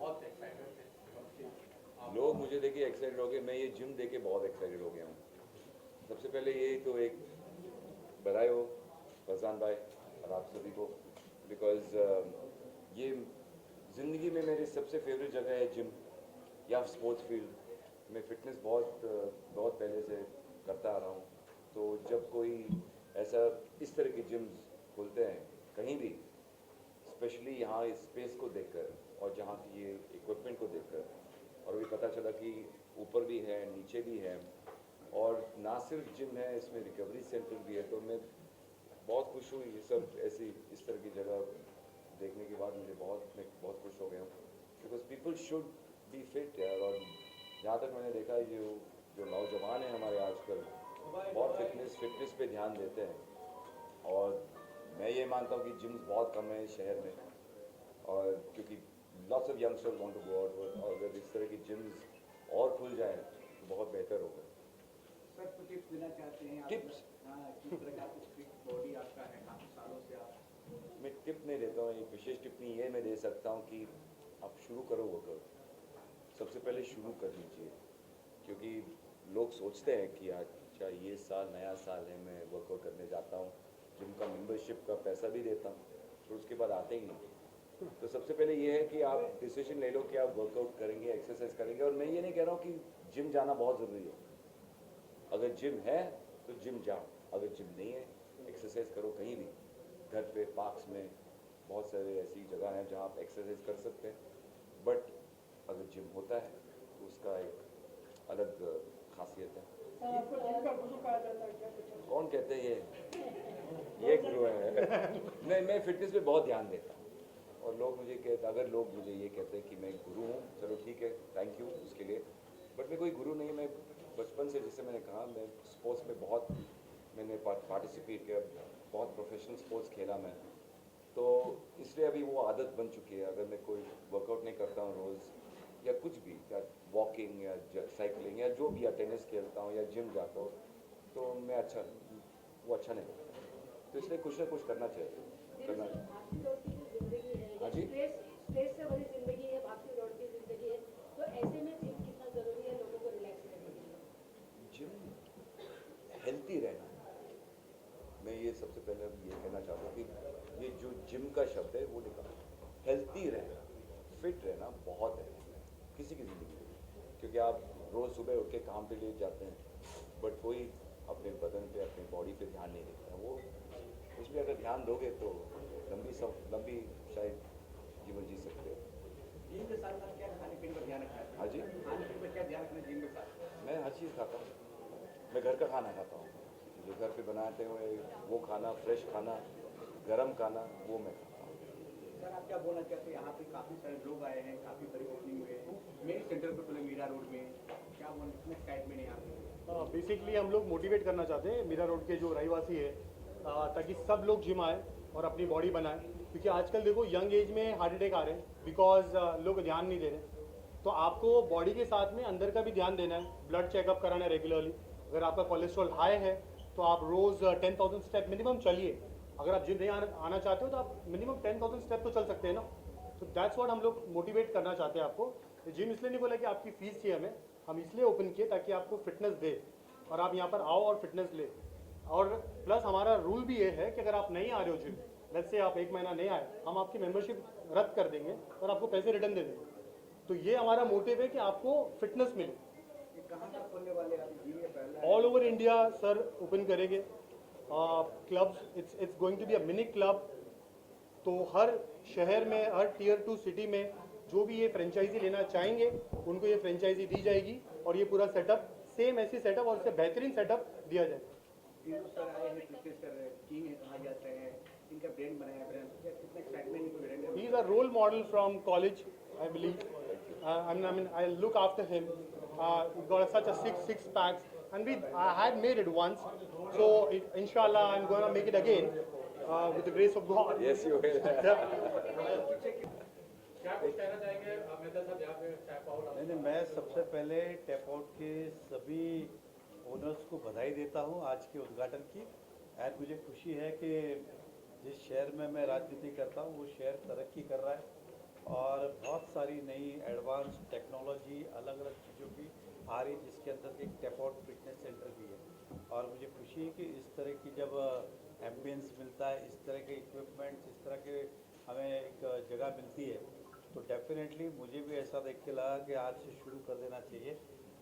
बहुत एक्साइटेड थे। लोग मुझे देखे एक्साइटेड हो गए, मैं ये जिम देखे बहुत एक्साइटेड हो गया हूँ। सबसे पहले यही तो एक बधाई हो फरजान भाई और आप सभी को, बिकॉज ये ज़िंदगी में मेरी सबसे फेवरेट जगह है जिम या स्पोर्ट्स फील्ड। मैं फ़िटनेस बहुत पहले से करता आ रहा हूँ। तो जब कोई ऐसा इस तरह के जिम्स खुलते हैं कहीं भी, स्पेशली यहाँ इस स्पेस को देखकर और जहाँ की ये इक्विपमेंट को देखकर, और अभी पता चला कि ऊपर भी है नीचे भी है और ना सिर्फ जिम है, इसमें रिकवरी सेंटर भी है, तो मैं बहुत खुश हूँ। ये सब ऐसी इस तरह की जगह देखने के बाद मैं बहुत खुश हो गया हूँ, because people should be fit यार। और जहाँ तक मैंने देखा है, जो नौजवान हैं हमारे आजकल बहुत फिटनेस पे ध्यान देते हैं। और मैं ये मानता हूँ कि जिम्स बहुत कम है शहर में, और क्योंकि lots of youngsters want to go out, और अगर इस तरह की जिम्स और खुल जाएँ तो बहुत बेहतर होगा। सर कुछ टिप्स देना चाहते हैं आप? टिप्स? हाँ, किस तरह का कुछ फिट बॉडी आपका है, काफ़ी सालों से आप। मैं टिप नहीं देता हूँ, एक विशेष टिप्पणी ये मैं दे सकता हूँ कि आप शुरू करो वर्कआउट। सबसे पहले शुरू कर लीजिए, क्योंकि लोग सोचते हैं कि अच्छा ये साल नया साल है, मैं वर्कआउट करने जाता हूँ, जिम का मेंबरशिप का पैसा भी देता हूँ, फिर उसके बाद आते ही नहीं। तो सबसे पहले ये है कि आप डिसीजन ले लो कि आप वर्कआउट करेंगे, एक्सरसाइज करेंगे। और मैं ये नहीं कह रहा हूँ कि जिम जाना बहुत ज़रूरी है। अगर जिम है तो जिम जाओ, अगर जिम नहीं है एक्सरसाइज करो कहीं भी, घर पे, पार्क्स में, बहुत सारे ऐसी जगह हैं जहाँ आप एक्सरसाइज कर सकते हैं। बट अगर जिम होता है तो उसका एक अलग खासियत है। आपको जिम का गुरु कहा जाता है क्या कुछ? कौन कहते हैं ये गुरु है? मैं फिटनेस पे बहुत ध्यान देता हूँ, और लोग मुझे कहते, अगर लोग मुझे ये कहते हैं कि मैं गुरु हूँ, चलो ठीक है, थैंक यू उसके लिए, बट मैं कोई गुरु नहीं। मैं बचपन से, जैसे मैंने कहा, मैं स्पोर्ट्स में मैंने पार्टिसिपेट किया, बहुत प्रोफेशनल स्पोर्ट्स खेला मैं, तो इसलिए अभी वो आदत बन चुकी है। अगर मैं कोई वर्कआउट नहीं करता हूँ रोज़, या कुछ भी, या वॉकिंग या साइकिलिंग या जो भी, या टेनिस खेलता हूँ या जिम जाता हूँ, तो मैं वो अच्छा नहीं लगता। तो इसलिए कुछ ना कुछ करना चाहिए, करना। भागती दौड़ती जो जिंदगी है, हाँ जी। स्ट्रेस से भरी जिंदगी है, भागती दौड़ती जिंदगी है, तो ऐसे में जिम कितना जरूरी है लोगों को रिलैक्स करने के लिए? जिम हेल्थी रहना है। मैं ये सबसे पहले ये कहना चाहता हूँ कि ये जो जिम का शब्द है वो निकालो। हेल्थी रहना, फिट रहना बहुत है किसी की ज़िंदगी में, क्योंकि आप रोज़ सुबह उठ के काम पे ले जाते हैं, बट कोई अपने बदन पे, अपनी बॉडी पे ध्यान नहीं देता। वो उसमें अगर ध्यान दोगे तो लंबी शायद जीवन जी सकते हो। जिम के साथ साथ क्या खाने पीने का ध्यान रखना है? हाँ जी। खाने पीने का क्या ध्यान रखना है जिम के साथ? मैं हर चीज़ खाता हूँ। मैं घर का खाना खाता हूँ, जो घर पे बनाते हुए वो खाना, फ्रेश खाना, गरम खाना, वो मैं खाता हूँ। सर आप क्या बोलना चाहते हैं? यहाँ पे काफ़ी सारे लोग आए हैं, काफ़ी बड़ी ओपनिंग हुए हैं, मेन सेंटर पे खुले मीरा रोड में, क्या बोलना, कितने एक्साइटमेंट है यहाँ पे? बेसिकली हम लोग मोटिवेट करना चाहते हैं मीरा रोड के जो रहवासी है, ताकि सब लोग जिम आए और अपनी बॉडी बनाएं, क्योंकि आजकल देखो यंग एज में हार्ट अटैक आ रहे हैं बिकॉज लोग ध्यान नहीं दे रहे। तो आपको बॉडी के साथ में अंदर का भी ध्यान देना है, ब्लड चेकअप कराना है रेगुलरली। अगर आपका कोलेस्ट्रॉल हाई है तो आप रोज़ 10,000 स्टेप मिनिमम चलिए। अगर आप जिम नहीं आना चाहते हो तो आप मिनिमम 10,000 स्टेप तो चल सकते हैं ना। तो दैट्स व्हाट हम लोग मोटिवेट करना चाहते हैं आपको। जिम इसलिए नहीं बोला कि आपकी फीस चाहिए हमें, हम इसलिए ओपन किए ताकि आपको फिटनेस दे और आप यहाँ पर आओ और फिटनेस ले। और प्लस हमारा रूल भी ये है कि अगर आप नहीं आ रहे हो जिम, लेट्स से आप 1 महीना नहीं आए, हम आपकी मेंबरशिप रद्द कर देंगे और आपको पैसे रिटर्न दे देंगे। तो ये हमारा मोटिव है कि आपको फिटनेस मिले। ये कहाँ तक खोलने वाले हैं अभी? जिम में पहला all over India sir open करेंगे clubs. It's going to be a mini club. तो हर शहर में, हर टीयर 2 सिटी में जो भी ये फ्रेंचाइजी लेना चाहेंगे उनको ये फ्रेंचाइजी दी जाएगी, और ये पूरा सेटअप सेम ऐसी सेटअप और उससे बेहतरीन सेटअप दिया जाए। तीनों सर आए हैं, फिटनेस कर रहे हैं, किंग है कहा जाता है, इनका ब्रांड बनाया ब्रांड, कितना एक्साइटमेंट इनको brand He is a role model from college, I believe. I mean, I look after him. He got such a six packs, and I had made it once, so inshallah I'm gonna make it again with the grace of God. Yes, you will. क्या कुछ कहना चाहेंगे मेहता साहब यहाँ पे tap out? नहीं, मैं सबसे पहले टैप आउट के सभी ओनर्स को बधाई देता हूँ आज के उद्घाटन की। एंड मुझे खुशी है कि जिस शहर में मैं राजनीति करता हूँ वो शहर तरक्की कर रहा है, और बहुत सारी नई एडवांस टेक्नोलॉजी अलग अलग चीज़ों की आ रही है, जिसके अंदर एक टेपआउट फिटनेस सेंटर भी है। और मुझे खुशी है कि इस तरह की जब एम्बियंस मिलता है, इस तरह के इक्विपमेंट्स, इस तरह के हमें एक जगह मिलती है, तो डेफिनेटली मुझे भी ऐसा देख के लगा कि आज से शुरू कर देना चाहिए।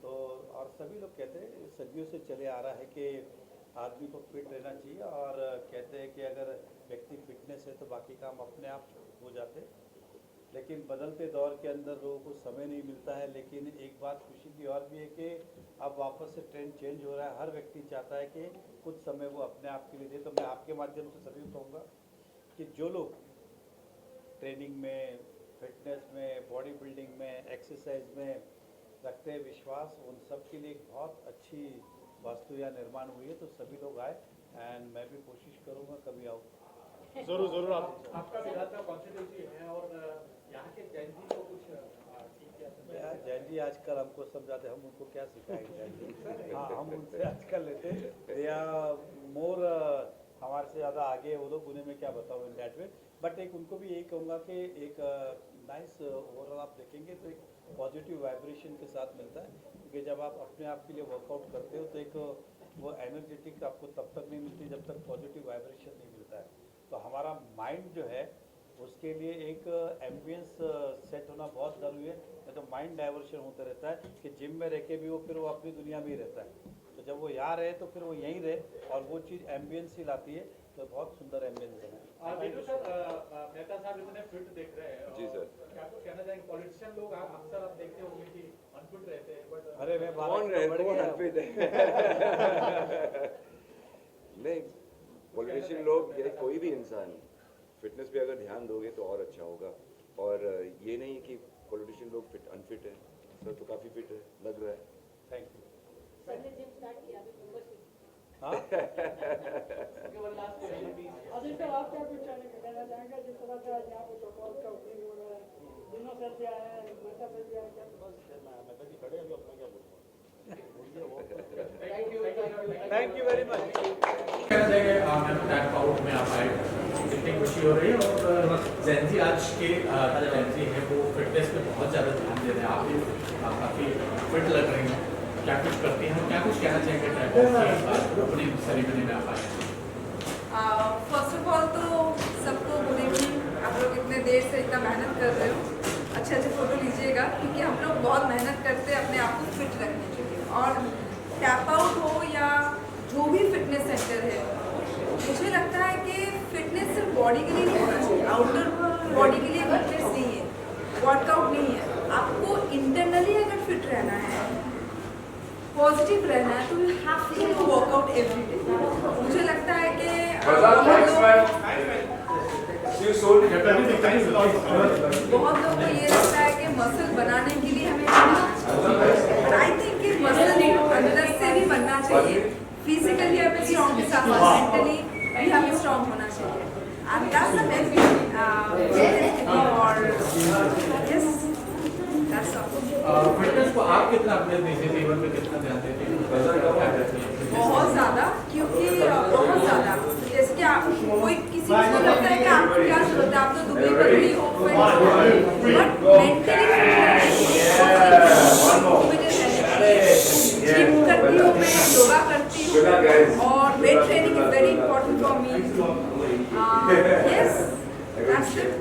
तो और सभी लोग कहते हैं, सदियों से चले आ रहा है कि आदमी को फिट रहना चाहिए, और कहते हैं कि अगर व्यक्ति फिटनेस है तो बाकी काम अपने आप हो जाते। लेकिन बदलते दौर के अंदर लोगों को समय नहीं मिलता है। लेकिन एक बात खुशी की और भी है कि अब वापस से ट्रेंड चेंज हो रहा है, हर व्यक्ति चाहता है कि कुछ समय वो अपने आप के लिए दे। तो मैं आपके माध्यम से सभी को कहूँगा कि जो लोग ट्रेनिंग में, फिटनेस में, बॉडी बिल्डिंग में, एक्सरसाइज में रखते हैं विश्वास, उन सब के लिए एक बहुत अच्छी वास्तु या निर्माण हुई है। तो सभी लोग आए, एंड मैं भी कोशिश करूँगा कभी आऊँ। जरूर जरूर आप आपका बिहार का कॉन्स्टिट्यूंसी है और यहाँ के जैन जी को कुछ ठीक किया यार जैन जी आजकल हमको समझाते, हम उनको क्या सिखाएंगे जैन जी। हाँ, हम उनसे आजकल लेते दे आर मोर हमारे से ज़्यादा आगे वो लोग, उन्हें मैं क्या बताऊँ इन दैट वे। बट एक उनको भी यही कहूँगा कि एक नाइस ओवरऑल आप देखेंगे तो एक पॉजिटिव वाइब्रेशन के साथ मिलता है, क्योंकि जब आप अपने आप के लिए वर्कआउट करते हो तो एक वो एनर्जेटिक आपको तब तक नहीं मिलती जब तक पॉजिटिव वाइब्रेशन नहीं मिलता है। तो हमारा माइंड जो है उसके लिए एक एम्बियंस सेट होना बहुत ज़रूरी है, नहीं तो माइंड डाइवर्शन होता रहता है कि जिम में रह के भी वो फिर वो अपनी दुनिया में ही रहता है। तो जब वो यहाँ रहे तो फिर वो यहीं रहे, और वो चीज़ एम्बियंस ही लाती है। तो बहुत सुंदर एम्बियंस है। बिल्कुल सर, मेहता साहब इतने फिट दिख रहे हैं। जी सर। क्या कुछ कहना चाहेंगे? पॉलिटिशियन लोग अक्सर आप देखते होंगे कि अनफिट रहते हैं, बट अरे मैं कौन रहे, कौन अनफिट है? नहीं, पॉलिटिशियन लोग या कोई भी इंसान फिटनेस पे अगर ध्यान दोगे तो और अच्छा होगा। और ये नहीं कि पॉलिटिशियन लोग अनफिट है, सर तो काफ़ी फिट है, लग रहा है। Thank you. सर ने जिम स्टार्ट किया अभी मेंबरशिप। हाँ, केवल लास्ट अभी सर आप क्या कुछ कहना चाहेंगे? जिस तरह से आज यहाँ पे चौपाल का ओपनिंग हो रहा है, दोनों सर भी आए हैं, मेहता सर भी आए हैं, थैंक यू वेरी मच। कहना चाहेंगे टैप आउट में आप आए, कितनी खुशी हो रही है? और जैन जी आज के जैन जी है वो फिटनेस पे बहुत ज़्यादा ध्यान दे रहे हैं। आप भी काफ़ी फिट लग रही हैं, क्या कुछ करती हैं, क्या कुछ कहना चाहेंगे टैप आउट की ओपनिंग सेरेमनी में आप आए? फर्स्ट ऑफ ऑल तो सबको गुड इवनिंग। आप लोग इतने देर से इतना मेहनत कर रहे हो, अच्छे अच्छे फ़ोटो लीजिएगा, क्योंकि हम लोग बहुत मेहनत करते हैं अपने आप को फिट रखने के लिए। और टैप आउट हो या जो भी फिटनेस सेंटर है, मुझे लगता है कि फिटनेस सिर्फ बॉडी के लिए नहीं होना चाहिए, आउटडोर बॉडी के लिए फिटनेस नहीं है, वर्कआउट नहीं है। आपको इंटरनली अगर फिट रहना है, पॉजिटिव रहना है, तो you have to do workout every day. मुझे लगता है कि बहुत लोगों को ये लगता है कि मसल बनाने के लिए हमें बट आई थिंक कि मसल अंदर से भी बनना चाहिए। फिजिकली हमें स्ट्रॉन्ग के साथ मेंटली भी हमें स्ट्रॉन्ग होना चाहिए। एंड दैट्स द मेन और यस दैट्स ऑल। फिटनेस को आप कितना अपने निजी जीवन में कितना ध्यान देते हैं? बहुत ज़्यादा, क्योंकि बहुत ज़्यादा। जैसे कि आप कोई किसी को लगता है कि आपको क्या जरूरत है, आप तो दुबली पतली हो, बट मेंटली जिम करती हूँ मैं, योगा करती हूँ, और weight training is very important for me. Yes that's it.